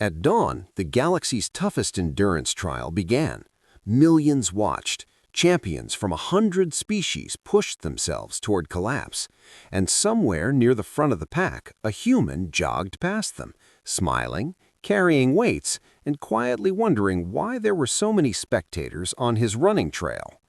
At dawn, the galaxy's toughest endurance trial began. Millions watched. Champions from 100 species pushed themselves toward collapse. And somewhere near the front of the pack, a human jogged past them, smiling, carrying weights, and quietly wondering why there were so many spectators on his running trail.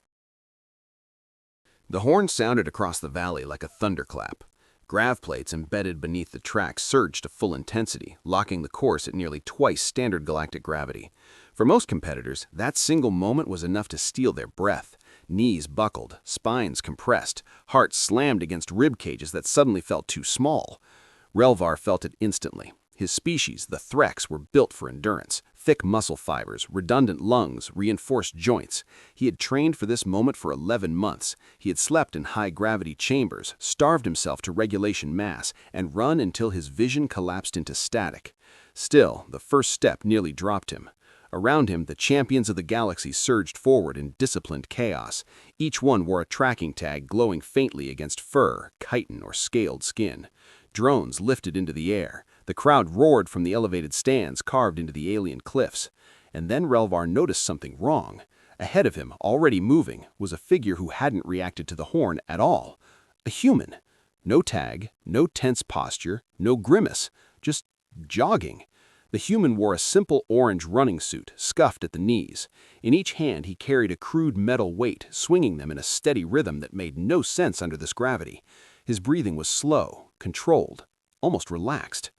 The horn sounded across the valley like a thunderclap. Grav plates embedded beneath the track surged to full intensity, locking the course at nearly twice standard galactic gravity. For most competitors, that single moment was enough to steal their breath. Knees buckled, spines compressed, hearts slammed against rib cages that suddenly felt too small. Relvar felt it instantly. His species, the Threx, were built for endurance. Thick muscle fibers, redundant lungs, reinforced joints. He had trained for this moment for 11 months. He had slept in high-gravity chambers, starved himself to regulation mass, and run until his vision collapsed into static. Still, the first step nearly dropped him. Around him, the champions of the galaxy surged forward in disciplined chaos. Each one wore a tracking tag glowing faintly against fur, chitin, or scaled skin. Drones lifted into the air. The crowd roared from the elevated stands carved into the alien cliffs. And then Relvar noticed something wrong. Ahead of him, already moving, was a figure who hadn't reacted to the horn at all. A human. No tag, no tense posture, no grimace, just jogging. The human wore a simple orange running suit, scuffed at the knees. In each hand he carried a crude metal weight, swinging them in a steady rhythm that made no sense under this gravity. His breathing was slow, controlled, almost relaxed.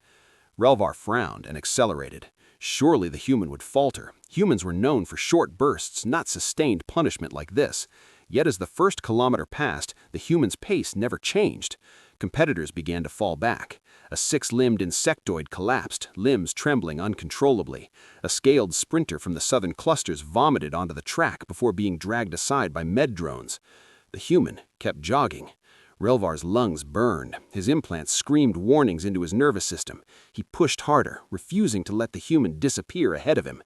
Relvar frowned and accelerated. Surely the human would falter. Humans were known for short bursts, not sustained punishment like this. Yet as the first kilometer passed, the human's pace never changed. Competitors began to fall back. A six-limbed insectoid collapsed, limbs trembling uncontrollably. A scaled sprinter from the southern clusters vomited onto the track before being dragged aside by med drones. The human kept jogging. Relvar's lungs burned. His implants screamed warnings into his nervous system. He pushed harder, refusing to let the human disappear ahead of him.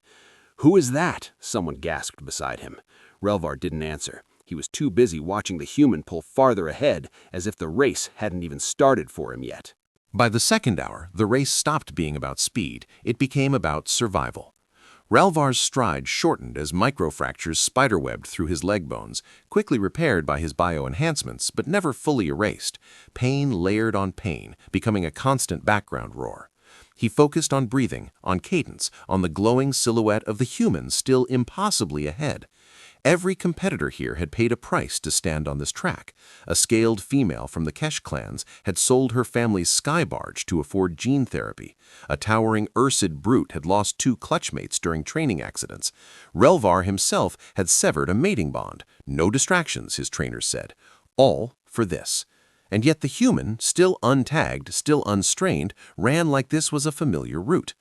"Who is that?" someone gasped beside him. Relvar didn't answer. He was too busy watching the human pull farther ahead, as if the race hadn't even started for him yet. By the second hour, the race stopped being about speed. It became about survival. Relvar's stride shortened as microfractures spiderwebbed through his leg bones, quickly repaired by his bioenhancements, but never fully erased. Pain layered on pain, becoming a constant background roar. He focused on breathing, on cadence, on the glowing silhouette of the human still impossibly ahead. Every competitor here had paid a price to stand on this track. A scaled female from the Kesh clans had sold her family's sky barge to afford gene therapy. A towering Ursid brute had lost 2 clutchmates during training accidents. Relvar himself had severed a mating bond. No distractions, his trainers said. All for this. And yet the human, still untagged, still unstrained, ran like this was a familiar route.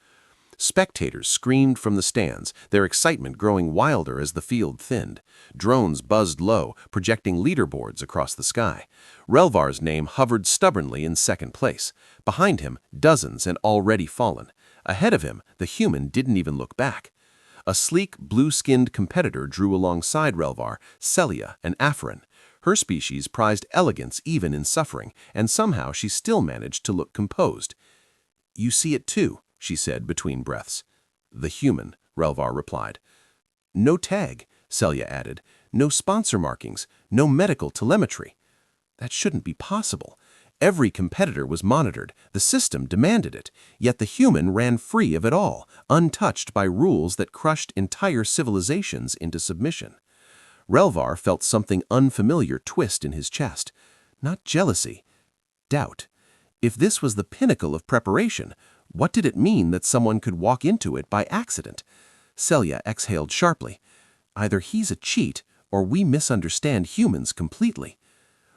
Spectators screamed from the stands, their excitement growing wilder as the field thinned. Drones buzzed low, projecting leaderboards across the sky. Relvar's name hovered stubbornly in second place. Behind him, dozens had already fallen. Ahead of him, the human didn't even look back. A sleek, blue-skinned competitor drew alongside Relvar, Celia, an Afrin. Her species prized elegance even in suffering, and somehow she still managed to look composed. "You see it too," she said between breaths. "The human," Relvar replied. "No tag," Celia added. "No sponsor markings, no medical telemetry." That shouldn't be possible. Every competitor was monitored. The system demanded it. Yet the human ran free of it all, untouched by rules that crushed entire civilizations into submission. Relvar felt something unfamiliar twist in his chest. Not jealousy, doubt. If this was the pinnacle of preparation, what did it mean that someone could walk into it by accident? Celia exhaled sharply. Either he's a cheat, or we misunderstand humans completely.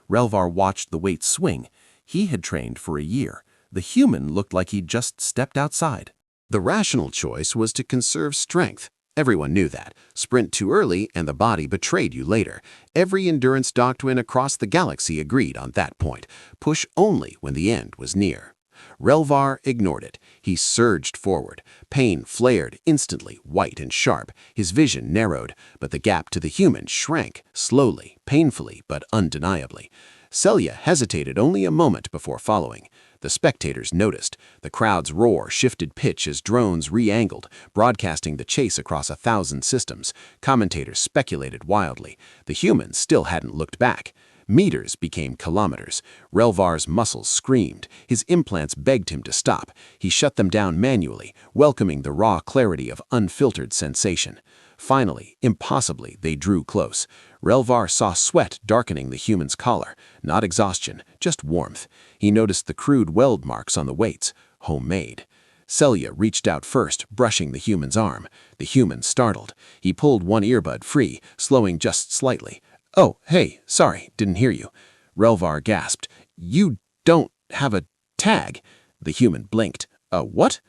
Relvar watched the weight swing. He had trained for a year. The human looked like he'd just stepped outside. The rational choice was to conserve strength. Everyone knew that. Sprint too early and the body betrayed you later. Every endurance doctrine across the galaxy agreed on that point. Push only when the end was near. Relvar ignored it. He surged forward. Pain flared instantly, white and sharp. His vision narrowed, but the gap to the human shrank, slowly, painfully, but undeniably. Celia hesitated only a moment before following. The spectators noticed. The crowd's roar shifted pitch as drones re-angled, broadcasting the chase across 1,000 systems. Commentators speculated wildly. The humans still hadn't looked back. Meters became kilometers. Relvar's muscles screamed. His implants begged him to stop. He shut them down manually, welcoming the raw clarity of unfiltered sensation. Finally, impossibly, they drew close. Relvar saw sweat darkening the human's collar. Not exhaustion, just warmth. He noticed the crude weld marks on the weights. Homemade. Celia reached out first, brushing the human's arm. The human startled. He pulled one earbud free, slowing just slightly. "Oh, hey, sorry, didn't hear you." Relvar gasped. "You don't have a tag." The human blinked. "A what?"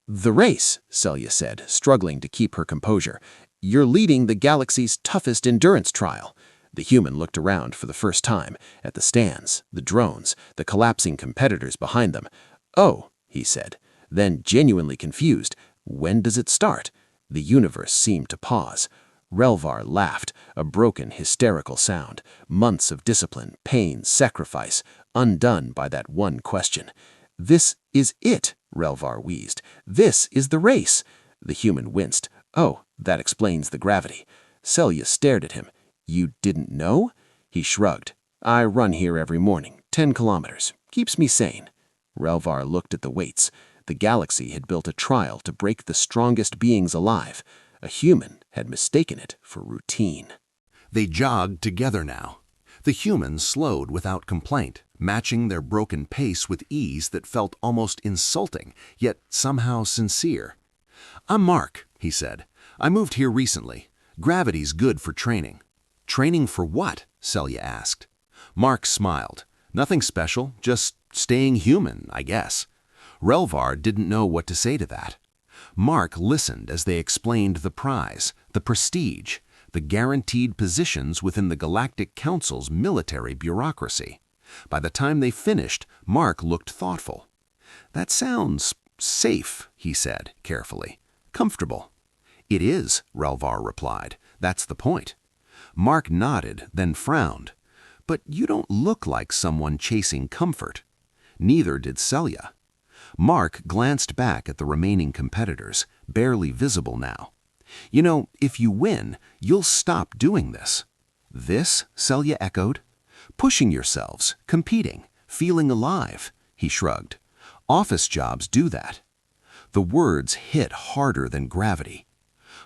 "The race," Celia said, struggling to keep her composure. "You're leading the galaxy's toughest endurance trial." The human looked around for the first time, at the stands, the drones, the collapsing competitors behind them. "Oh," he said, then genuinely confused. "When does it start?" The universe seemed to pause. Relvar laughed, a broken, hysterical sound. Months of discipline, pain, sacrifice, undone by that one question. "This is it," Relvar wheezed. "This is the race." The human winced. "Oh, that explains the gravity." Celia stared at him. "You didn't know?" He shrugged. "I run here every morning, 10 kilometers. Keeps me sane." Relvar looked at the weights. The galaxy had built a trial to break the strongest beings alive. A human had mistaken it for routine. They jogged together now. The humans slowed without complaint, matching their broken pace with ease that felt almost insulting, yet somehow sincere. "I'm Mark," he said. "I moved here recently. Gravity's good for training." "Training for what?" Celia asked. Mark smiled. "Nothing special, just staying human, I guess." Relvar didn't know what to say to that. Mark listened as they explained the prize, the prestige, the guaranteed positions within the Galactic Council's military bureaucracy. By the time they finished, Mark looked thoughtful. "That sounds safe," he said, carefully. "Comfortable." "It is," Relvar replied. "That's the point." Mark nodded, then frowned. "But you don't look like someone chasing comfort." Neither did Celia. Mark glanced back at the remaining competitors, barely visible now. "You know, if you win, you'll stop doing this." "This?" Celia echoed. "Pushing yourselves, competing, feeling alive," he shrugged. "Office jobs do that." The words hit harder than gravity.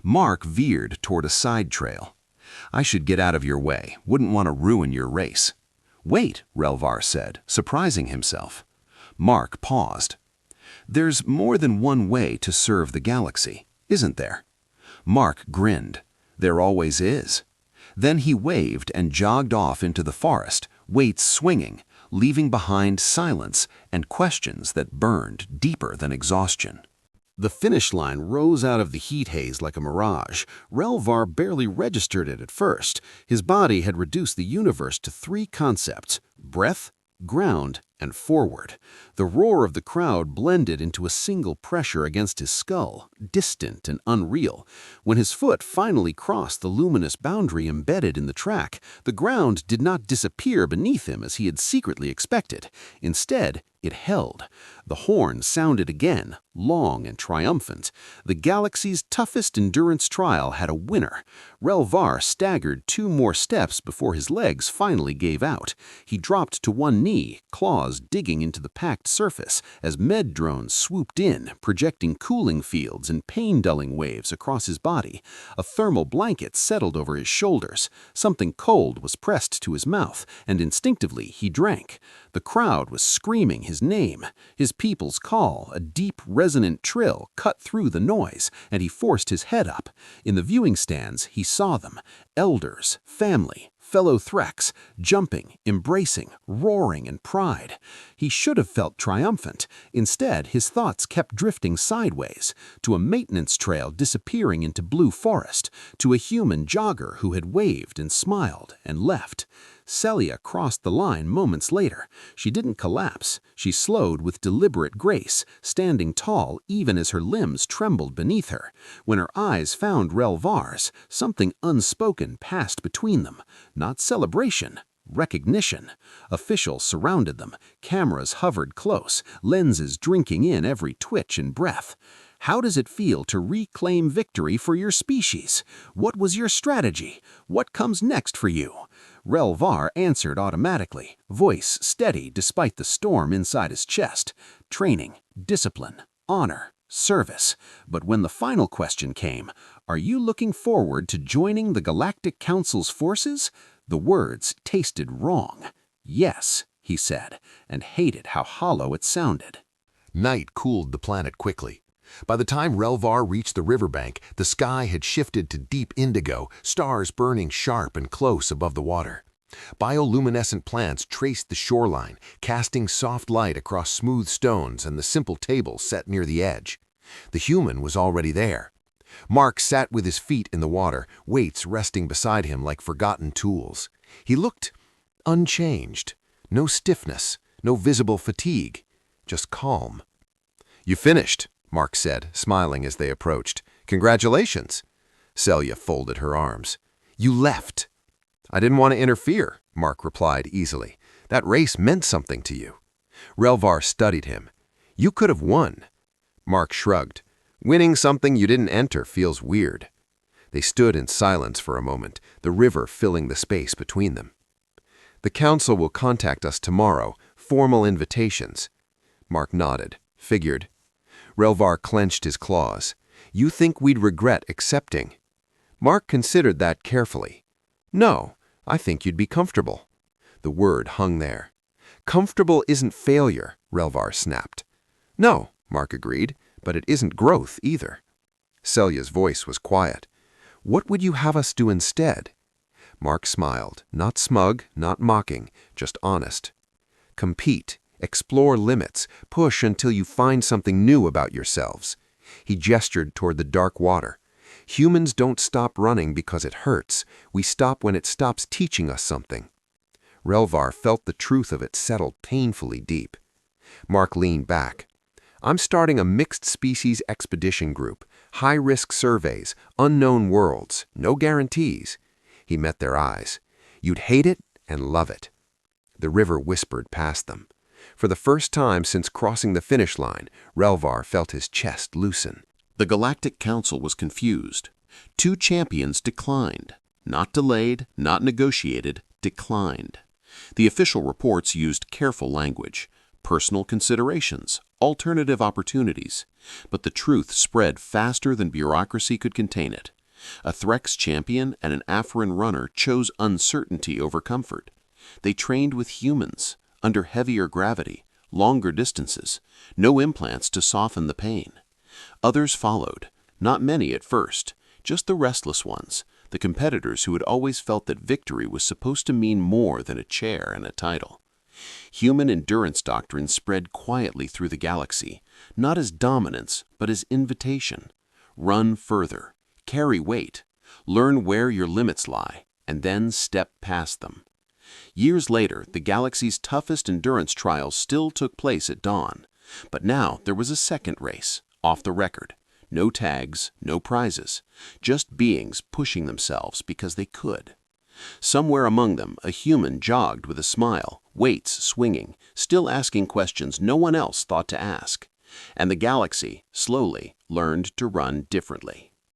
Mark veered toward a side trail. "I should get out of your way. Wouldn't want to ruin your race." "Wait," Relvar said, surprising himself. Mark paused. "There's more than one way to serve the galaxy, isn't there?" Mark grinned. "There always is." Then he waved and jogged off into the forest, weights swinging, leaving behind silence and questions that burned deeper than exhaustion. The finish line rose out of the heat haze like a mirage. Relvar barely registered it at first. His body had reduced the universe to 3 concepts: breath, ground, and forward. The roar of the crowd blended into a single pressure against his skull, distant and unreal. When his foot finally crossed the luminous boundary embedded in the track, the ground did not disappear beneath him as he had secretly expected. Instead, it held. The horn sounded again, long and triumphant. The galaxy's toughest endurance trial had a winner. Relvar staggered 2 more steps before his legs finally gave out. He dropped to one knee, claws digging into the packed surface as med drones swooped in, projecting cooling fields and pain-dulling waves across his body. A thermal blanket settled over his shoulders. Something cold was pressed to his mouth, and instinctively he drank. The crowd was screaming his name. His people's call, a deep, resonant trill, cut through the noise, and he forced his head up. In the viewing stands, he saw them. Elders, family, fellow Threks, jumping, embracing, roaring in pride. He should have felt triumphant. Instead, his thoughts kept drifting sideways, to a maintenance trail disappearing into blue forest, to a human jogger who had waved and smiled and left. Celia crossed the line moments later. She didn't collapse. She slowed with deliberate grace, standing tall even as her limbs trembled beneath her. When her eyes found Relvar's, something unspoken passed between them. Not celebration, Recognition. Officials surrounded them, cameras hovered close, lenses drinking in every twitch and breath. How does it feel to reclaim victory for your species? What was your strategy? What comes next for you? Relvar answered automatically, voice steady despite the storm inside his chest. Training, discipline, honor, service. But when the final question came, are you looking forward to joining the Galactic Council's forces? The words tasted wrong. Yes, he said, and hated how hollow it sounded. Night cooled the planet quickly. By the time Relvar reached the riverbank, the sky had shifted to deep indigo, stars burning sharp and close above the water. Bioluminescent plants traced the shoreline, casting soft light across smooth stones and the simple table set near the edge. The human was already there. Mark sat with his feet in the water, weights resting beside him like forgotten tools. He looked unchanged. No stiffness, no visible fatigue, just calm. "You finished," Mark said, smiling as they approached. "Congratulations." Celia folded her arms. "You left." "I didn't want to interfere," Mark replied easily. "That race meant something to you." Relvar studied him. "You could have won." Mark shrugged. "Winning something you didn't enter feels weird." They stood in silence for a moment, the river filling the space between them. "The council will contact us tomorrow, formal invitations." Mark nodded. "Figured." Relvar clenched his claws. "You think we'd regret accepting?" Mark considered that carefully. "No, I think you'd be comfortable." The word hung there. "Comfortable isn't failure," Relvar snapped. "No," Mark agreed, "but it isn't growth either." Celia's voice was quiet. "What would you have us do instead?" Mark smiled, not smug, not mocking, just honest. "Compete, explore limits, push until you find something new about yourselves." He gestured toward the dark water. "Humans don't stop running because it hurts. We stop when it stops teaching us something." Relvar felt the truth of it settle painfully deep. Mark leaned back. "I'm starting a mixed-species expedition group. High-risk surveys, unknown worlds, no guarantees." He met their eyes. "You'd hate it and love it." The river whispered past them. For the first time since crossing the finish line, Relvar felt his chest loosen. The Galactic Council was confused. 2 champions declined. Not delayed, not negotiated, declined. The official reports used careful language, personal considerations, alternative opportunities. But the truth spread faster than bureaucracy could contain it. A Threx champion and an Afrin runner chose uncertainty over comfort. They trained with humans, under heavier gravity, longer distances, no implants to soften the pain. Others followed, not many at first, just the restless ones, the competitors who had always felt that victory was supposed to mean more than a chair and a title. Human endurance doctrine spread quietly through the galaxy, not as dominance, but as invitation. Run further, carry weight, learn where your limits lie, and then step past them. Years later, the galaxy's toughest endurance trials still took place at dawn. But now there was a second race, off the record. No tags, no prizes, just beings pushing themselves because they could. Somewhere among them, a human jogged with a smile, weights swinging, still asking questions no one else thought to ask. And the galaxy, slowly, learned to run differently.